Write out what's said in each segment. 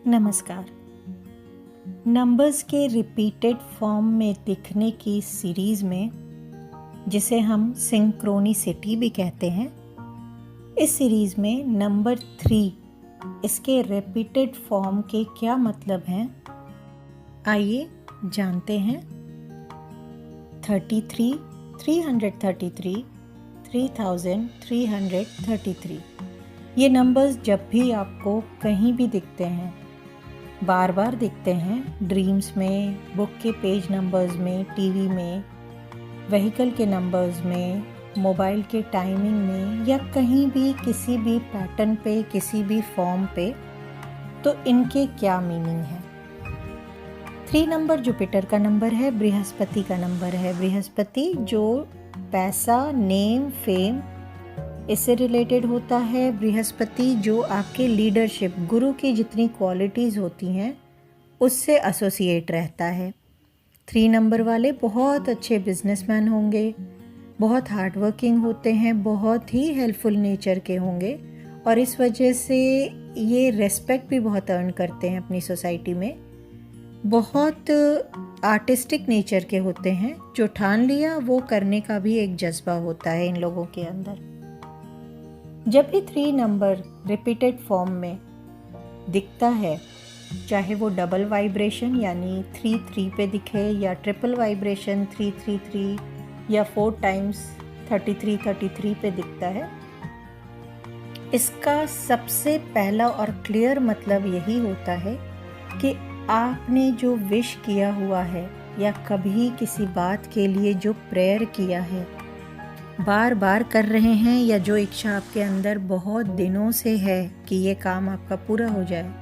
नमस्कार। नंबर्स के repeated form में दिखने की सीरीज़ में, जिसे हम सिंक्रोनिसिटी भी कहते हैं, इस सीरीज़ में नंबर 3 इसके रिपीटेड फॉर्म के क्या मतलब हैं, आइए जानते हैं। 33, 333, 3333। ये नंबर्स जब भी आपको कहीं भी दिखते हैं, बार बार दिखते हैं, ड्रीम्स में, बुक के पेज नंबर्स में, टीवी में, व्हीकल के नंबर्स में, मोबाइल के टाइमिंग में, या कहीं भी किसी भी पैटर्न पे, किसी भी फॉर्म पे, तो इनके क्या मीनिंग है। 3 नंबर जुपिटर का नंबर है, बृहस्पति का नंबर है। बृहस्पति जो पैसा, नेम, फेम, इससे रिलेटेड होता है। बृहस्पति जो आपके लीडरशिप, गुरु की जितनी क्वालिटीज़ होती हैं उससे एसोसिएट रहता है। 3 नंबर वाले बहुत अच्छे बिजनेसमैन होंगे, बहुत हार्ड वर्किंग होते हैं, बहुत ही हेल्पफुल नेचर के होंगे, और इस वजह से ये रेस्पेक्ट भी बहुत अर्न करते हैं अपनी सोसाइटी में। बहुत आर्टिस्टिक नेचर के होते हैं, जो ठान लिया वो करने का भी एक जज्बा होता है इन लोगों के अंदर। जब भी 3 नंबर रिपीटेड फॉर्म में दिखता है, चाहे वो डबल वाइब्रेशन यानी 3 पे दिखे, या ट्रिपल वाइब्रेशन 3 या 4 टाइम्स 33 पे दिखता है, इसका सबसे पहला और क्लियर मतलब यही होता है कि आपने जो विश किया हुआ है या कभी किसी बात के लिए जो प्रेयर किया है, बार बार कर रहे हैं, या जो इच्छा आपके अंदर बहुत दिनों से है कि ये काम आपका पूरा हो जाए,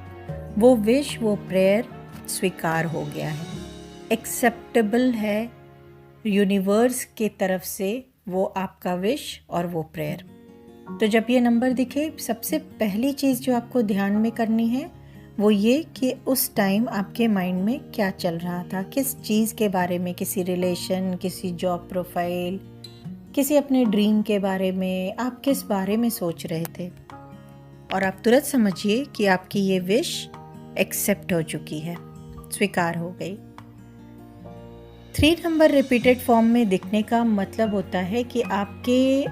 वो विश, वो प्रेयर स्वीकार हो गया है, एक्सेप्टेबल है यूनिवर्स के तरफ से वो आपका विश और वो प्रेयर। तो जब ये नंबर दिखे, सबसे पहली चीज़ जो आपको ध्यान में करनी है वो ये कि उस टाइम आपके माइंड में क्या चल रहा था, किस चीज़ के बारे में, किसी रिलेशन, किसी जॉब प्रोफाइल, किसी अपने ड्रीम के बारे में, आप किस बारे में सोच रहे थे, और आप तुरंत समझिए कि आपकी ये विश एक्सेप्ट हो चुकी है, स्वीकार हो गई। 3 नंबर रिपीटेड फॉर्म में दिखने का मतलब होता है कि आपके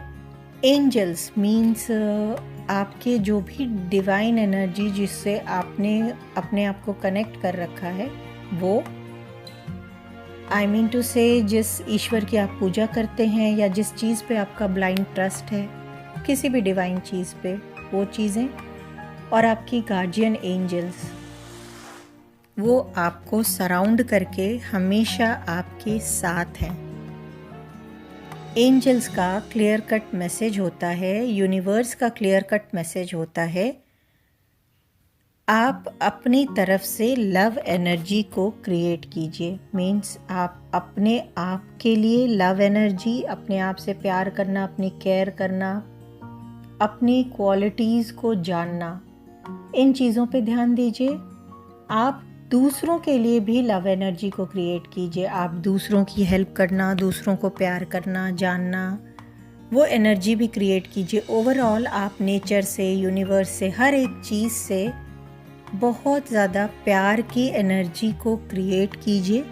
एंजल्स मीन्स आपके जो भी डिवाइन एनर्जी जिससे आपने अपने आप को कनेक्ट कर रखा है, वो टू से जिस ईश्वर की आप पूजा करते हैं, या जिस चीज़ पे आपका ब्लाइंड ट्रस्ट है, किसी भी डिवाइन चीज़ पे, वो चीज़ें, और आपकी गार्जियन एंजल्स, वो आपको सराउंड करके हमेशा आपके साथ हैं। एंजल्स का क्लियर कट मैसेज होता है, यूनिवर्स का क्लियर कट मैसेज होता है, आप अपनी तरफ से लव एनर्जी को क्रिएट कीजिए। मीन्स आप अपने आप के लिए लव एनर्जी, अपने आप से प्यार करना, अपनी केयर करना, अपनी क्वालिटीज़ को जानना, इन चीज़ों पे ध्यान दीजिए। आप दूसरों के लिए भी लव एनर्जी को क्रिएट कीजिए। आप दूसरों की हेल्प करना, दूसरों को प्यार करना, जानना, वो एनर्जी भी क्रिएट कीजिए। ओवरऑल आप नेचर से, यूनिवर्स से, हर एक चीज़ से बहुत ज़्यादा प्यार की एनर्जी को क्रिएट कीजिए।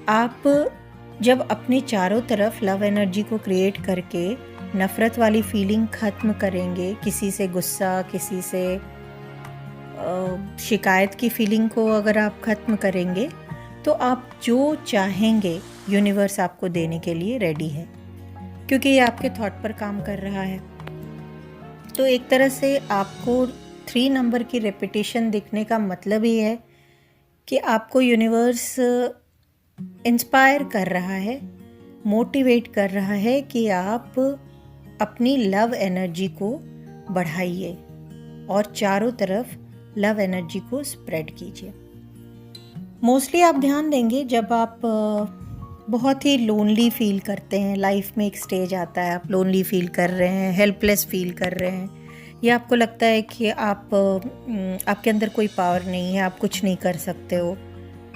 आप जब अपने चारों तरफ लव एनर्जी को क्रिएट करके नफ़रत वाली फीलिंग ख़त्म करेंगे, किसी से गुस्सा, किसी से शिकायत की फीलिंग को अगर आप ख़त्म करेंगे, तो आप जो चाहेंगे यूनिवर्स आपको देने के लिए रेडी है, क्योंकि ये आपके थॉट पर काम कर रहा है। तो एक तरह से आपको 3 नंबर की रेपिटेशन दिखने का मतलब ही है कि आपको यूनिवर्स इंस्पायर कर रहा है, मोटिवेट कर रहा है कि आप अपनी लव एनर्जी को बढ़ाइए और चारों तरफ लव एनर्जी को स्प्रेड कीजिए। मोस्टली आप ध्यान देंगे जब आप बहुत ही लोनली फील करते हैं, लाइफ में एक स्टेज आता है, आप लोनली फील कर रहे हैं, हेल्पलेस फील कर रहे हैं, या आपको लगता है कि आपके अंदर कोई पावर नहीं है, आप कुछ नहीं कर सकते हो,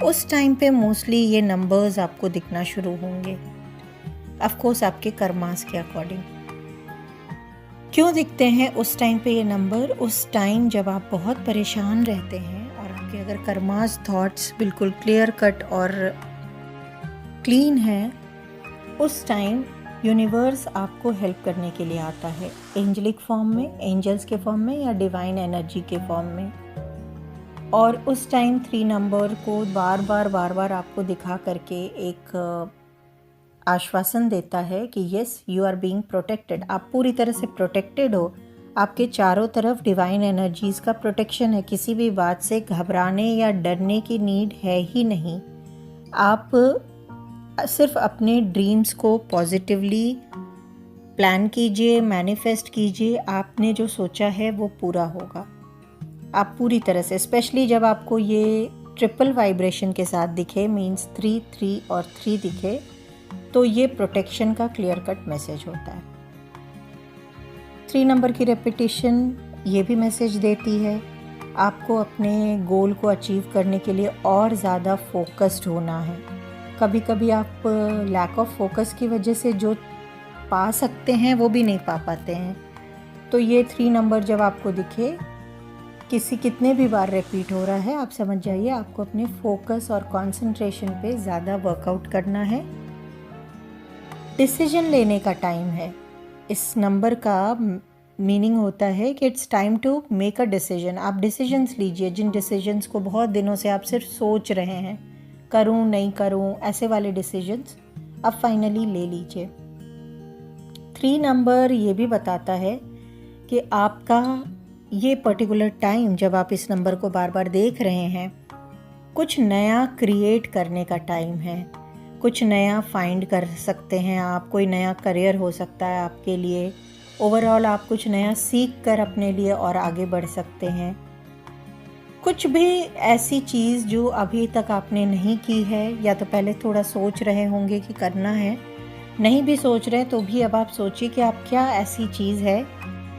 उस टाइम पे मोस्टली ये नंबर्स आपको दिखना शुरू होंगे, ऑफ कोर्स आपके कर्मास के अकॉर्डिंग। क्यों दिखते हैं उस टाइम पे ये नंबर? उस टाइम जब आप बहुत परेशान रहते हैं और आपके अगर कर्मास थॉट्स बिल्कुल क्लियर कट और क्लीन हैं, उस टाइम यूनिवर्स आपको हेल्प करने के लिए आता है, एंजलिक फॉर्म में, एंजल्स के फॉर्म में या डिवाइन एनर्जी के फॉर्म में। और उस टाइम 3 नंबर को बार बार आपको दिखा करके एक आश्वासन देता है कि yes, you are being protected. आप पूरी तरह से प्रोटेक्टेड हो। आपके चारों तरफ डिवाइन एनर्जीज़ का प्रोटेक्शन है। किसी भी बात से घबराने या डरने की नीड है ही नहीं। आप सिर्फ अपने ड्रीम्स को पॉजिटिवली प्लान कीजिए, मैनिफेस्ट कीजिए। आपने जो सोचा है वो पूरा होगा। आप पूरी तरह से, स्पेशली जब आपको ये ट्रिपल वाइब्रेशन के साथ दिखे, मीन्स 3 3 और 3 दिखे, तो ये प्रोटेक्शन का क्लियर कट मैसेज होता है। 3 नंबर की रेपिटेशन ये भी मैसेज देती है आपको अपने गोल को अचीव करने के लिए और ज़्यादा फोकस्ड होना है। कभी कभी आप लैक ऑफ फोकस की वजह से जो पा सकते हैं वो भी नहीं पा पाते हैं। तो ये 3 नंबर जब आपको दिखे, कितने भी बार रिपीट हो रहा है, आप समझ जाइए आपको अपने फोकस और कंसंट्रेशन पे ज़्यादा वर्कआउट करना है। डिसीजन लेने का टाइम है। इस नंबर का मीनिंग होता है कि it's time to make a decision. आप डिसीजंस लीजिए, जिन डिसीजंस को बहुत दिनों से आप सिर्फ सोच रहे हैं, करूं नहीं करूं, ऐसे वाले डिसीजंस अब फाइनली ले लीजिए। 3 नंबर ये भी बताता है कि आपका ये पर्टिकुलर टाइम, जब आप इस नंबर को बार बार देख रहे हैं, कुछ नया क्रिएट करने का टाइम है। कुछ नया फाइंड कर सकते हैं आप। कोई नया करियर हो सकता है आपके लिए। ओवरऑल आप कुछ नया सीख कर अपने लिए और आगे बढ़ सकते हैं। कुछ भी ऐसी चीज़ जो अभी तक आपने नहीं की है, या तो पहले थोड़ा सोच रहे होंगे कि करना है, नहीं भी सोच रहे तो भी अब आप सोचिए कि आप क्या ऐसी चीज़ है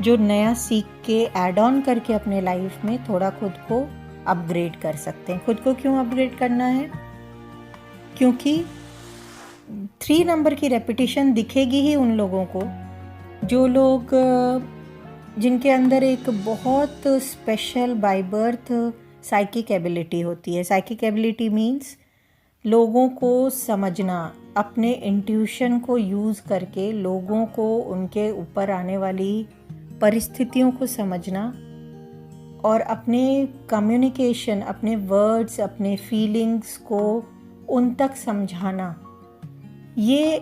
जो नया सीख के ऐड ऑन करके अपने लाइफ में थोड़ा खुद को अपग्रेड कर सकते हैं। खुद को क्यों अपग्रेड करना है? क्योंकि 3 नंबर की रेपिटेशन दिखेगी ही उन लोगों को जो लोग, जिनके अंदर एक बहुत special by birth psychic ability होती है। साइकिक एबिलिटी मीन्स लोगों को समझना, अपने इंट्यूशन को यूज़ करके लोगों को उनके ऊपर आने वाली परिस्थितियों को समझना और अपने कम्युनिकेशन, अपने वर्ड्स, अपने फीलिंग्स को उन तक समझाना। ये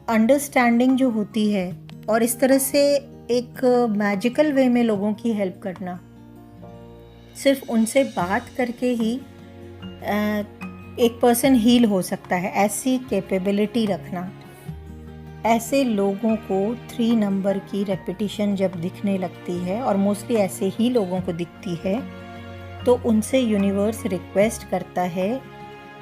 अंडरस्टैंडिंग जो होती है और इस तरह से एक मैजिकल वे में लोगों की हेल्प करना, सिर्फ उनसे बात करके ही एक पर्सन हील हो सकता है, ऐसी कैपेबिलिटी रखना। ऐसे लोगों को 3 नंबर की रेपिटेशन जब दिखने लगती है, और मोस्टली ऐसे ही लोगों को दिखती है, तो उनसे यूनिवर्स रिक्वेस्ट करता है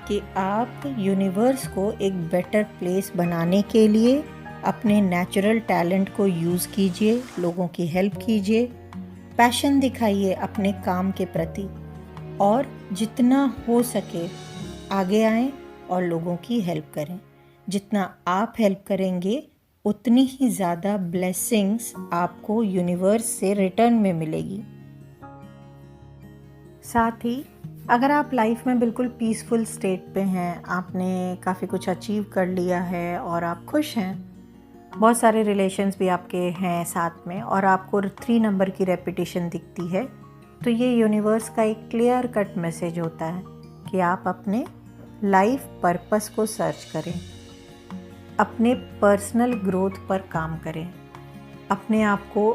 कि आप यूनिवर्स को एक बेटर प्लेस बनाने के लिए अपने नेचुरल टैलेंट को यूज़ कीजिए, लोगों की हेल्प कीजिए, पैशन दिखाइए अपने काम के प्रति, और जितना हो सके आगे आएं और लोगों की हेल्प करें। जितना आप हेल्प करेंगे उतनी ही ज़्यादा ब्लेसिंग्स आपको यूनिवर्स से रिटर्न में मिलेगी। साथ ही अगर आप लाइफ में बिल्कुल पीसफुल स्टेट पे हैं, आपने काफ़ी कुछ अचीव कर लिया है और आप खुश हैं, बहुत सारे रिलेशंस भी आपके हैं साथ में, और आपको 3 नंबर की रेपिटेशन दिखती है, तो ये यूनिवर्स का एक क्लियर कट मैसेज होता है कि आप अपने लाइफ पर्पस को सर्च करें, अपने पर्सनल ग्रोथ पर काम करें, अपने आप को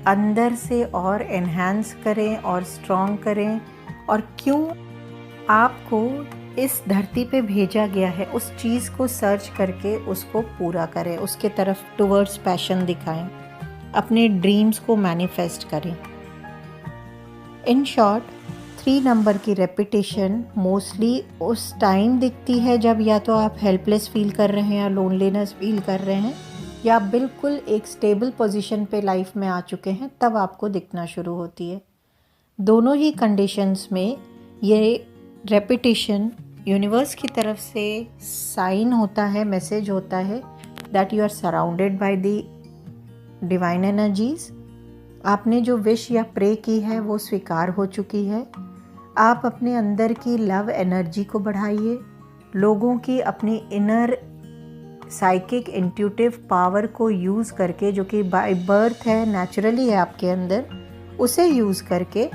अंदर से और एनहांस करें और स्ट्रॉन्ग करें, और क्यों आपको इस धरती पे भेजा गया है उस चीज़ को सर्च करके उसको पूरा करें, उसके तरफ टुवर्ड्स पैशन दिखाएं, अपने ड्रीम्स को मैनिफेस्ट करें। इन शॉर्ट, 3 नंबर की रेपिटेशन मोस्टली उस टाइम दिखती है जब या तो आप हेल्पलेस फील कर रहे हैं या लोनलीनेस फील कर रहे हैं, या बिल्कुल एक स्टेबल पोजीशन पे लाइफ में आ चुके हैं, तब आपको दिखना शुरू होती है। दोनों ही कंडीशंस में ये रेपिटेशन यूनिवर्स की तरफ से साइन होता है, मैसेज होता है that you are surrounded by the divine energies, आपने जो विश या प्रे की है वो स्वीकार हो चुकी है। आप अपने अंदर की लव एनर्जी को बढ़ाइए, लोगों की अपनी इनर साइकिक इंट्यूटिव पावर को यूज़ करके, जो कि बाय बर्थ है, नेचुरली है आपके अंदर, उसे यूज़ करके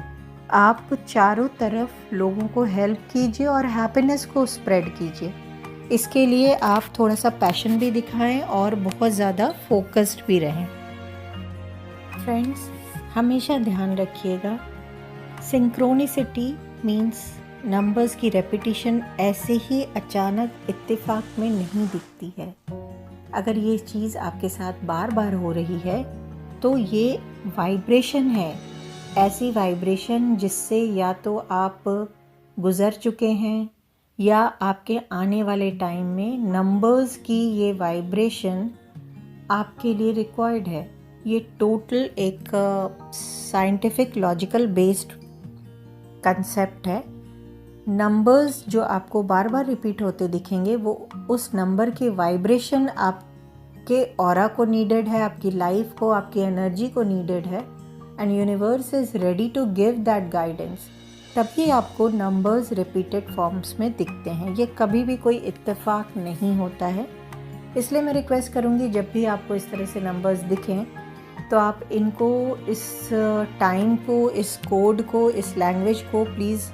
आप चारों तरफ लोगों को हेल्प कीजिए और हैप्पीनेस को स्प्रेड कीजिए। इसके लिए आप थोड़ा सा पैशन भी दिखाएं और बहुत ज़्यादा फोकस्ड भी रहें। फ्रेंड्स, हमेशा ध्यान रखिएगा, सिंक्रोनिसिटी मीन्स नंबर्स की रेपिटिशन ऐसे ही अचानक इत्तेफाक में नहीं दिखती है। अगर ये चीज़ आपके साथ बार बार हो रही है तो ये वाइब्रेशन है, ऐसी वाइब्रेशन जिससे या तो आप गुज़र चुके हैं या आपके आने वाले टाइम में नंबर्स की ये वाइब्रेशन आपके लिए रिक्वायर्ड है। ये टोटल एक साइंटिफिक लॉजिकल बेस्ड कंसेप्ट है। नंबर्स जो आपको बार बार रिपीट होते दिखेंगे वो उस नंबर के वाइब्रेशन आपके ऑरा को नीडेड है, आपकी लाइफ को, आपकी एनर्जी को नीडेड है, and universe is ready to give that guidance. तभी आपको नंबर्स रिपीटेड फॉर्म्स में दिखते हैं। ये कभी भी कोई इत्तेफाक नहीं होता है। इसलिए मैं रिक्वेस्ट करूँगी, जब भी आपको इस तरह से नंबर्स दिखें तो आप इनको, इस टाइम को, इस कोड को, इस लैंग्वेज को प्लीज़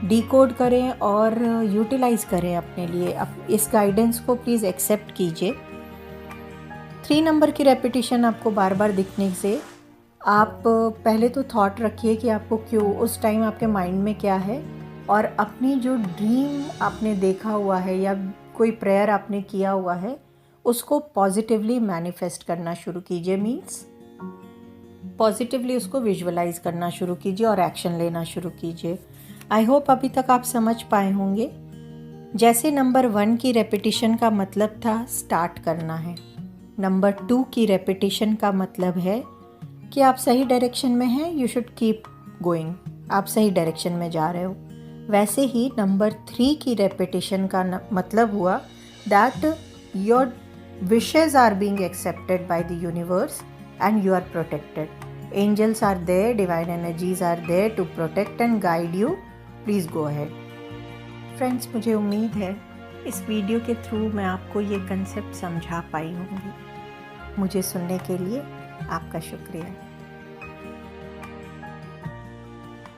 डिकोड करें और यूटिलाइज़ करें अपने लिए। इस गाइडेंस को प्लीज़ एक्सेप्ट कीजिए। 3 नंबर की रेपिटेशन आपको बार बार दिखने से आप पहले तो थॉट रखिए कि आपको क्यों, उस टाइम आपके माइंड में क्या है, और अपनी जो ड्रीम आपने देखा हुआ है या कोई प्रेयर आपने किया हुआ है उसको पॉजिटिवली मैनिफेस्ट करना शुरू कीजिए। मीन्स पॉजिटिवली उसको विजुअलाइज करना शुरू कीजिए और एक्शन लेना शुरू कीजिए। आई होप अभी तक आप समझ पाए होंगे। जैसे नंबर 1 की रेपिटेशन का मतलब था स्टार्ट करना है, नंबर 2 की रेपिटेशन का मतलब है कि आप सही डायरेक्शन में हैं, यू शुड कीप गोइंग, आप सही डायरेक्शन में जा रहे हो। वैसे ही नंबर 3 की रेपिटेशन का मतलब हुआ that your wishes are being accepted by the universe and you are protected. Angels are there, divine energies are there to protect and guide you. Please go ahead. Friends, मुझे उम्मीद है इस video के through मैं आपको ये concept समझा पाई होंगी। मुझे सुनने के लिए आपका शुक्रिया।